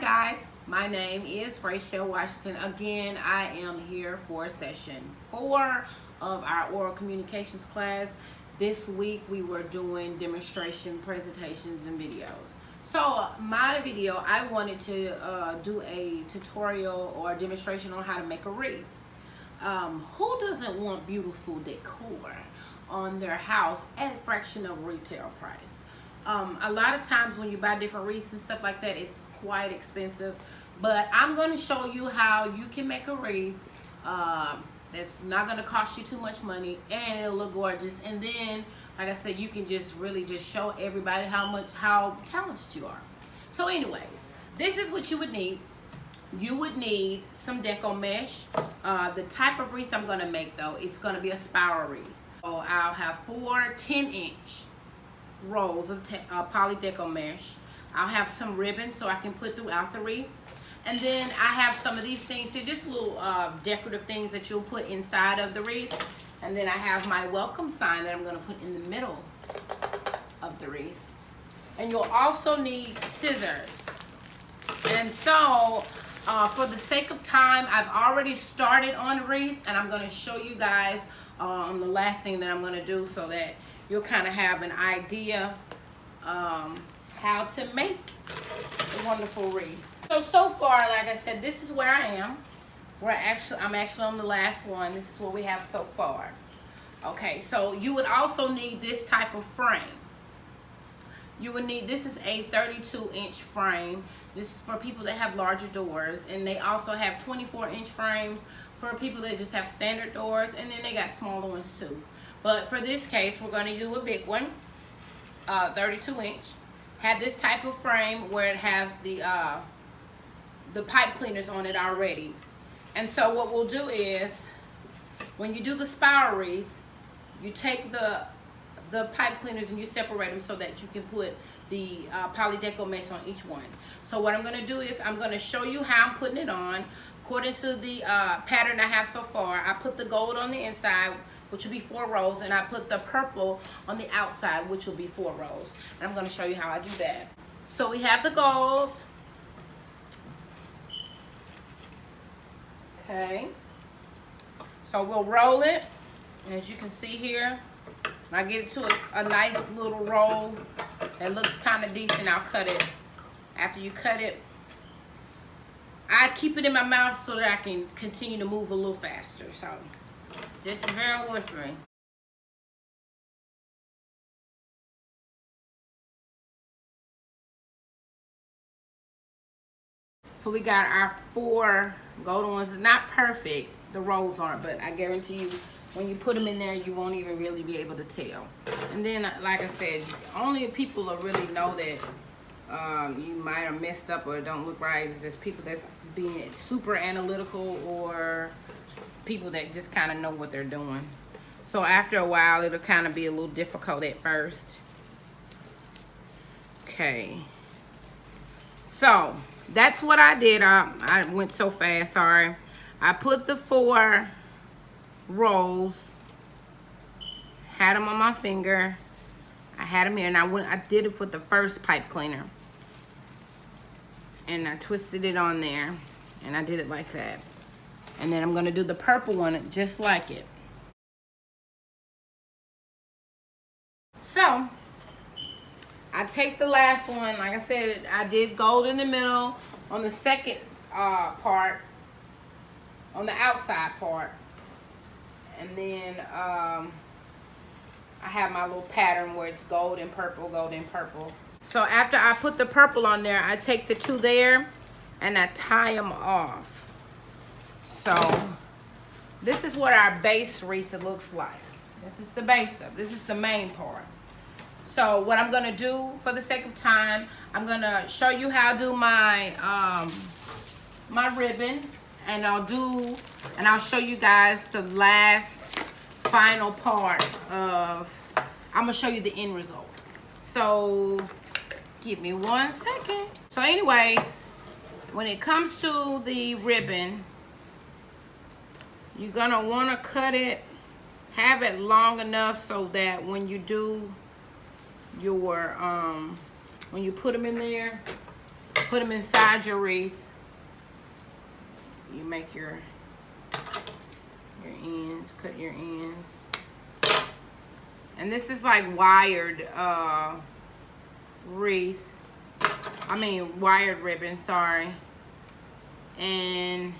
guys, my name is Rachel Washington. Again, I am here for session 4 of our oral communications class. This week we were doing demonstration presentations and videos. So my video, I wanted to do a tutorial or a demonstration on how to make a wreath. Who doesn't want beautiful decor on their house at a fraction of retail price? A lot of times when you buy different wreaths and stuff like that, it's quite expensive, but I'm going to show you how you can make a wreath that's not going to cost you too much money and it'll look gorgeous. And then, like I said, you can just really just show everybody how talented you are. So anyways, this is what you would need. You would need some deco mesh. The type of wreath I'm going to make, though, it's going to be a spiral wreath. So I'll have 4 10-inch rolls of poly deco mesh. I'll have some ribbon so I can put throughout the wreath, and then I have some of these things here, just little decorative things that you'll put inside of the wreath. And then I have my welcome sign that I'm going to put in the middle of the wreath. And you'll also need scissors. And so for the sake of time, I've already started on the wreath, and I'm going to show you guys the last thing that I'm going to do so that you'll kind of have an idea how to make a wonderful wreath. So far, like I said, this is where I am. I'm actually on the last one. This is what we have so far. Okay, so you would also need this type of frame. You would need, this is a 32-inch frame. This is for people that have larger doors, and they also have 24-inch frames for people that just have standard doors, and then they got smaller ones too. But for this case, we're going to do a big one, 32-inch. Have this type of frame where it has the pipe cleaners on it already. And so what we'll do is, when you do the spiral wreath, you take the pipe cleaners and you separate them so that you can put the poly deco mesh on each one. So what I'm going to do is I'm going to show you how I'm putting it on. According to the pattern I have so far, I put the gold on the inside, which will be 4 rows, and I put the purple on the outside, which will be 4 rows. And I'm going to show you how I do that. So we have the gold. Okay. So we'll roll it. And as you can see here, when I get it to a nice little roll that looks kind of decent, I'll cut it. After you cut it, I keep it in my mouth so that I can continue to move a little faster. So just bear with me. So we got our 4 golden ones. It's not perfect, the rolls aren't, but I guarantee you when you put them in there, you won't even really be able to tell. And then, like I said, only people that really know that you might have messed up or don't look right is just people that's being super analytical, or people that just kind of know what they're doing. So after a while, it'll kind of be a little difficult at first. Okay. So that's what I did. I went so fast, sorry. I put the 4 rolls, had them on my finger. I had them here, and I did it with the first pipe cleaner. And I twisted it on there, and I did it like that. And then I'm going to do the purple one just like it. So I take the last one. Like I said, I did gold in the middle on the second part, on the outside part. And then I have my little pattern where it's gold and purple, gold and purple. So after I put the purple on there, I take the 2 there and I tie them off. So this is what our base wreath looks like. This is the base of, this is the main part. So what I'm gonna do for the sake of time, I'm gonna show you how to do my my ribbon, and I'll show you guys the last final part of, I'm gonna show you the end result. So give me 1 second. So anyways, when it comes to the ribbon, you're gonna wanna cut it, have it long enough so that when you do your when you put them in there, put them inside your wreath. You make your ends, cut your ends. And this is like wired wreath. I mean wired ribbon, sorry. And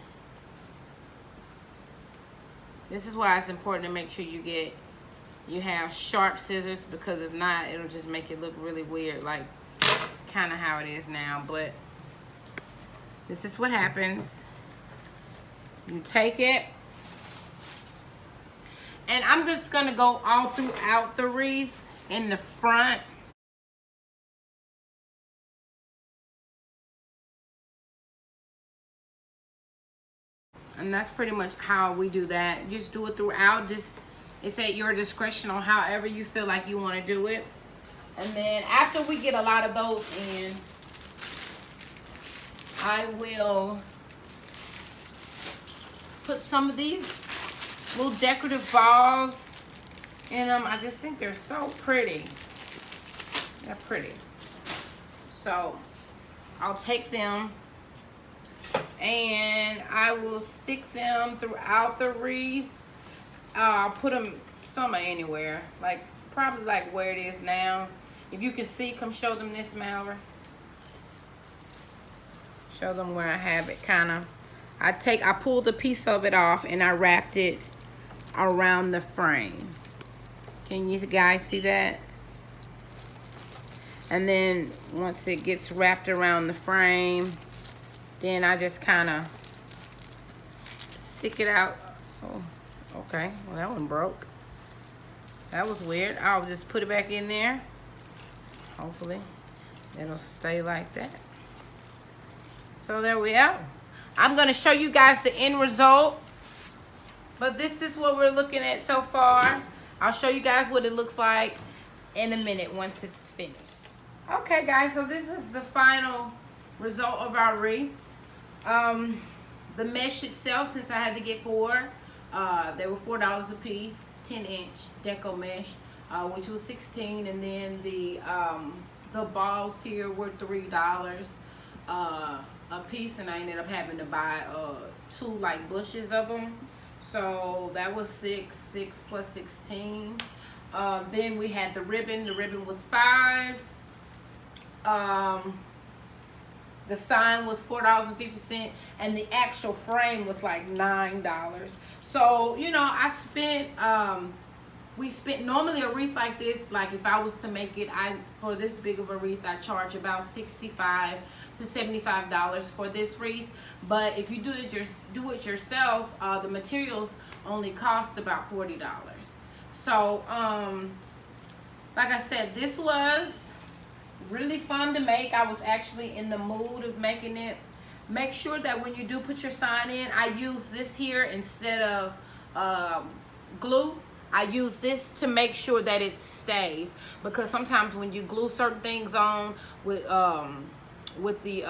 this is why it's important to make sure you have sharp scissors, because if not, it'll just make it look really weird, like kind of how it is now. But this is what happens. You take it, and I'm just gonna go all throughout the wreath in the front. And that's pretty much how we do that. Just do it throughout. It's at your discretion on however you feel like you want to do it. And then after we get a lot of those in, I will put some of these little decorative balls in them. I just think they're so pretty. They're pretty. So I'll take them and I will stick them throughout the wreath. I'll put them somewhere anywhere, like probably like where it is now. If you can see, come show them this, Mallory. Show them where I have it, kind of. I pulled a piece of it off and I wrapped it around the frame. Can you guys see that? And then once it gets wrapped around the frame, then I just kind of stick it out. Oh, okay. Well, that one broke. That was weird. I'll just put it back in there. Hopefully, it'll stay like that. So there we are. I'm going to show you guys the end result. But this is what we're looking at so far. I'll show you guys what it looks like in a minute once it's finished. Okay, guys. So this is the final result of our wreath. The mesh itself, since I had to get 4, they were $4 a piece, 10-inch deco mesh, which was $16, and then the balls here were $3 a piece, and I ended up having to buy 2 like bushes of them, so that was 6 plus 16. Then we had the ribbon. The ribbon was $5. The sign was $4.50, and the actual frame was like $9. So, you know, we spent normally a wreath like this, like if I was to make it, for this big of a wreath, I charge about $65 to $75 for this wreath. But if you do it yourself, the materials only cost about $40. So, like I said, this was really fun to make. I was actually in the mood of making it. Make sure that when you do put your sign in, I use this here instead of glue. I use this to make sure that it stays, because sometimes when you glue certain things on with the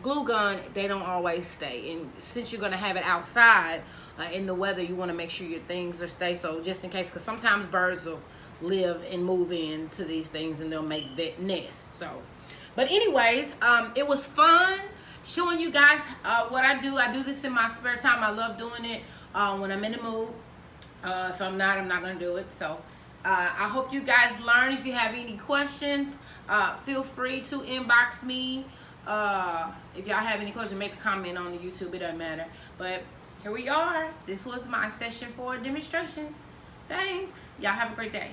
glue gun, they don't always stay. And since you're gonna have it outside in the weather, you want to make sure your things are stay. So just in case, because sometimes birds will live and move into these things and they'll make that nest. So, but anyways, it was fun showing you guys what I do. I do this in my spare time. I love doing it when I'm in the mood. If I'm not gonna do it. So I hope you guys learn. If you have any questions, feel free to inbox me. If y'all have any questions, make a comment on the YouTube. It doesn't matter. But here we are. This was my session 4 demonstration. Thanks. Y'all have a great day.